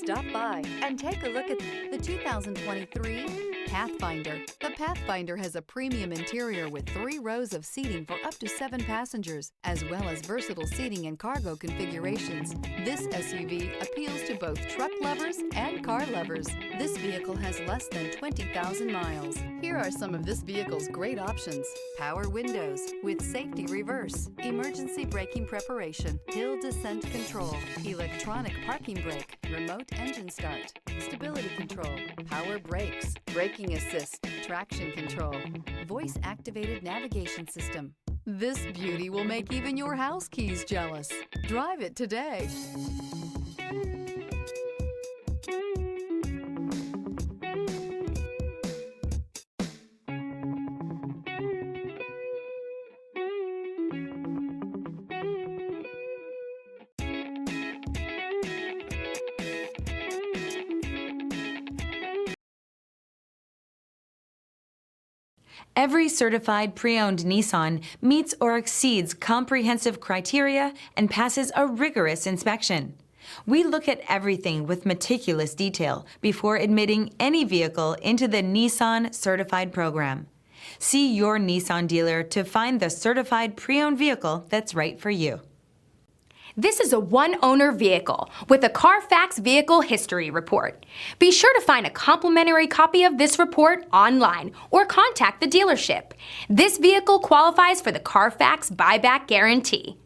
Stop by and take a look at the 2023 Pathfinder. The Pathfinder has a premium interior with 3 rows of seating for up to 7 passengers, as well as versatile seating and cargo configurations. This SUV appeals to both truck lovers and car lovers. This vehicle has less than 20,000 miles. Here are some of this vehicle's great options: power windows with safety reverse, emergency braking preparation, hill descent control, electronic parking brake, remote engine start, stability control, power brakes, braking assist, traction control, voice-activated navigation system. This beauty will make even your house keys jealous. Drive it today. Every certified pre-owned Nissan meets or exceeds comprehensive criteria and passes a rigorous inspection. We look at everything with meticulous detail before admitting any vehicle into the Nissan Certified Program. See your Nissan dealer to find the certified pre-owned vehicle that's right for you. This is a one-owner vehicle with a Carfax Vehicle History Report. Be sure to find a complimentary copy of this report online or contact the dealership. This vehicle qualifies for the Carfax Buyback Guarantee.